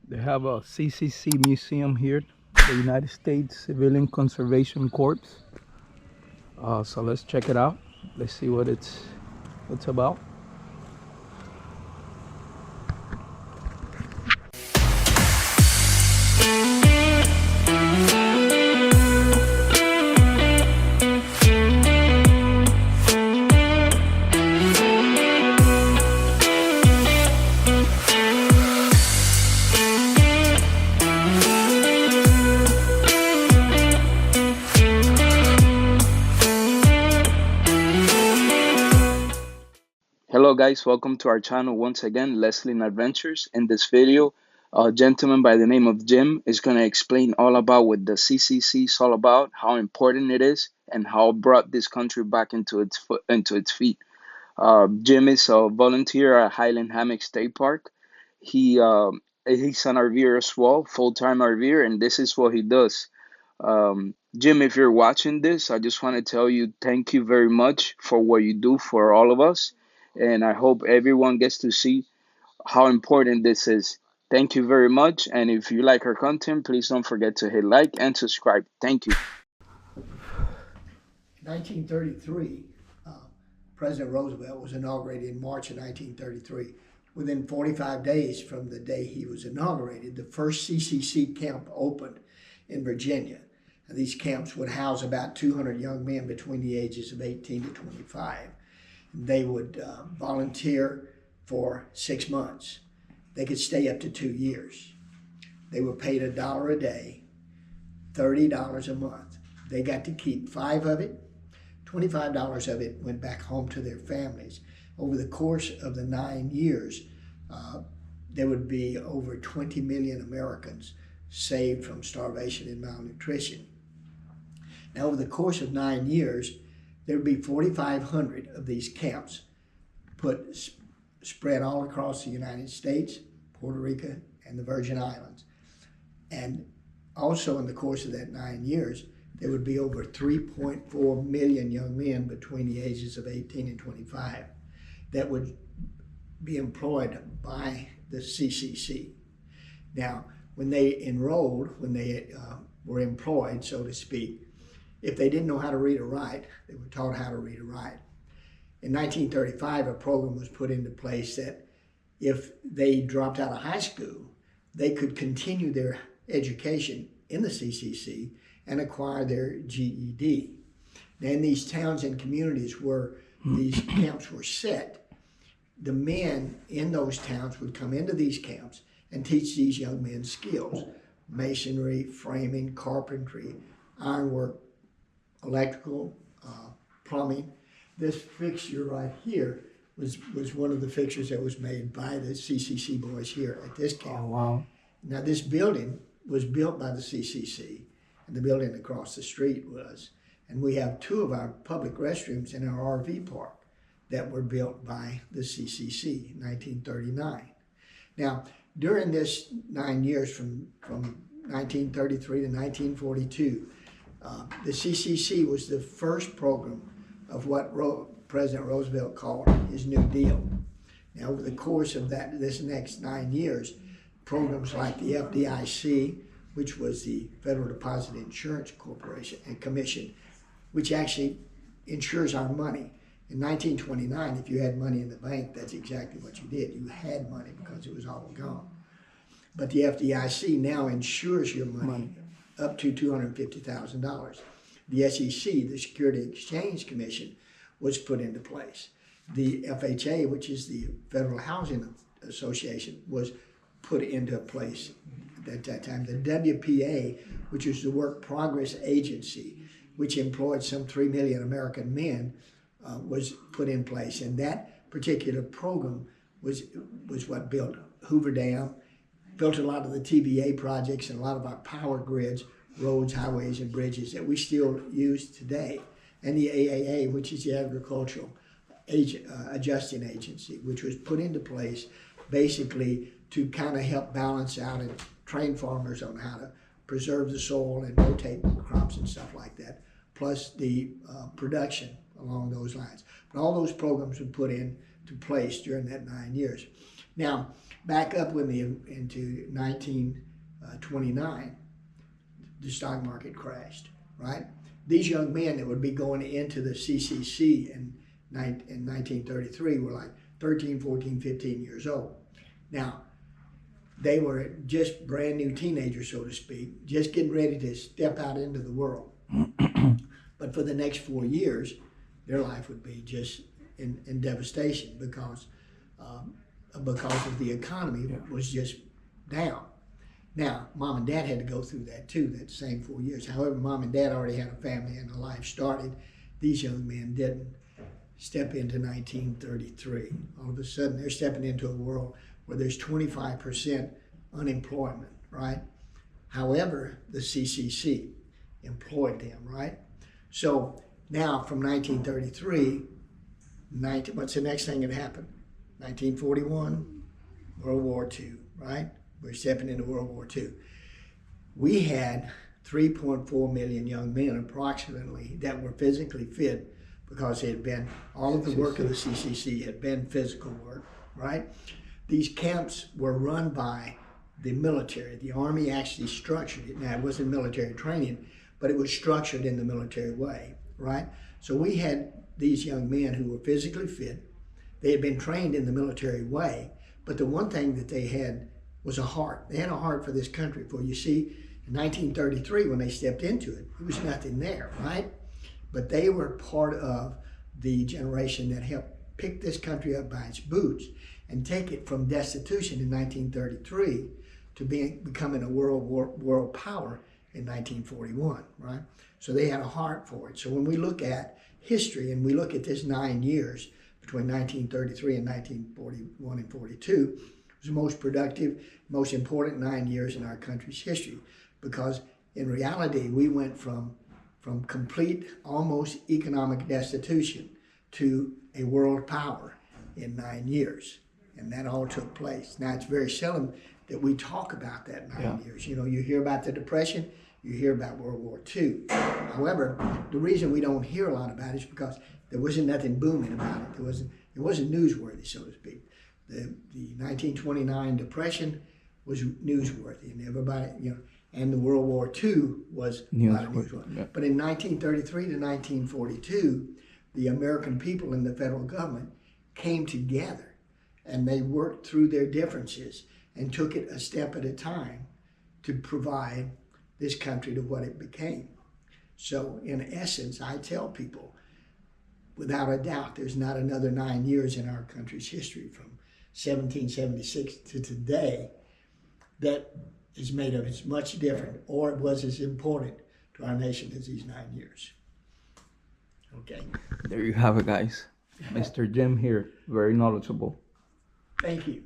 They have a CCC museum here, the United States Civilian Conservation Corps. So let's check it out. Let's see what it's about. Hello guys, welcome to our channel once again, Leslie Adventures. In this video, a gentleman by the name of Jim is going to explain all about what the CCC is all about, how important it is, and how it brought this country back into its feet. Jim is a volunteer at Highland Hammock State Park. He's an RVer as well, full-time RVer, and this is what he does. Jim, if you're watching this, I just want to tell you thank you very much for what you do for all of us. And I hope everyone gets to see how important this is. Thank you very much. And if you like our content, please don't forget to hit like and subscribe. Thank you. 1933, President Roosevelt was inaugurated in March of 1933. Within 45 days from the day he was inaugurated, the first CCC camp opened in Virginia. And these camps would house about 200 young men between the ages of 18 to 25. They would volunteer for 6 months. They could stay up to 2 years. They were paid $1 a day, $30 a month. They got to keep 5 of it. $25 of it went back home to their families. Over the course of the 9 years, there would be over 20 million Americans saved from starvation and malnutrition. Now, over the course of 9 years, there would be 4,500 of these camps spread all across the United States, Puerto Rico, and the Virgin Islands. And also in the course of that 9 years, there would be over 3.4 million young men between the ages of 18 and 25 that would be employed by the CCC. Now, when they enrolled, when they were employed, so to speak, if they didn't know how to read or write, they were taught how to read or write. In 1935, a program was put into place that if they dropped out of high school, they could continue their education in the CCC and acquire their GED. Now, in these towns and communities where these camps were set, the men in those towns would come into these camps and teach these young men skills: masonry, framing, carpentry, ironwork, electrical, plumbing. This fixture right here was one of the fixtures that was made by the CCC boys here at this camp. Oh, wow. Now, this building was built by the CCC, and the building across the street was. And we have 2 of our public restrooms in our RV park that were built by the CCC in 1939. Now, during this 9 years from 1933 to 1942, the CCC was the first program of what President Roosevelt called his New Deal. Now, over the course of this next 9 years, programs like the FDIC, which was the Federal Deposit Insurance Corporation and Commission, which actually insures our money. In 1929, if you had money in the bank, that's exactly what you did. You had money because it was all gone. But the FDIC now insures your money up to $250,000. The SEC, the Securities Exchange Commission, was put into place. The FHA, which is the Federal Housing Association, was put into place at that time. The WPA, which is the Work Progress Agency, which employed some 3 million American men, was put in place. And that particular program was what built Hoover Dam, built a lot of the TVA projects and a lot of our power grids, roads, highways, and bridges that we still use today. And the AAA, which is the Agricultural Adjusting Agency, which was put into place basically to kind of help balance out and train farmers on how to preserve the soil and rotate crops and stuff like that, plus the production along those lines. But all those programs were put into place during that 9 years. Now, Back up with me into 1929, the stock market crashed, right? These young men that would be going into the CCC in 1933 were like 13, 14, 15 years old. Now, they were just brand new teenagers, so to speak, just getting ready to step out into the world. But for the next 4 years, their life would be just in devastation because of the economy was just down. Now, mom and dad had to go through that too, that same 4 years. However, mom and dad already had a family and a life started. These young men didn't step into 1933. All of a sudden, they're stepping into a world where there's 25% unemployment, right? However, the CCC employed them, right? So now from 1933, what's the next thing that happened? 1941, World War II, right? We're stepping into World War II. We had 3.4 million young men approximately that were physically fit because it had been, all of the work of the CCC had been physical work, right? These camps were run by the military. The Army actually structured it. Now, it wasn't military training, but it was structured in the military way, right? So we had these young men who were physically fit. They had been trained in the military way, but the one thing that they had was a heart. They had a heart for this country. For you see, in 1933, when they stepped into it, there was nothing there, right? But they were part of the generation that helped pick this country up by its boots and take it from destitution in 1933 to becoming a world power in 1941, right? So they had a heart for it. So when we look at history and we look at this 9 years between 1933 and 1941 and 42, it was the most productive, most important 9 years in our country's history, because in reality, we went from complete, almost economic destitution to a world power in 9 years. And that all took place. Now, it's very seldom that we talk about that 9 years. You know, you hear about the Depression, you hear about World War II. However, the reason we don't hear a lot about it is because there wasn't nothing booming about it. It wasn't newsworthy, so to speak. The 1929 Depression was newsworthy, and everybody, you know, and the World War II was a lot of newsworthy. Yeah. But in 1933 to 1942, the American people and the federal government came together, and they worked through their differences and took it a step at a time to provide this country to what it became. So in essence, I tell people, without a doubt, there's not another 9 years in our country's history from 1776 to today that is made of as much different, or it was as important to our nation as these 9 years. Okay. There you have it, guys. Mr. Jim here, very knowledgeable. Thank you.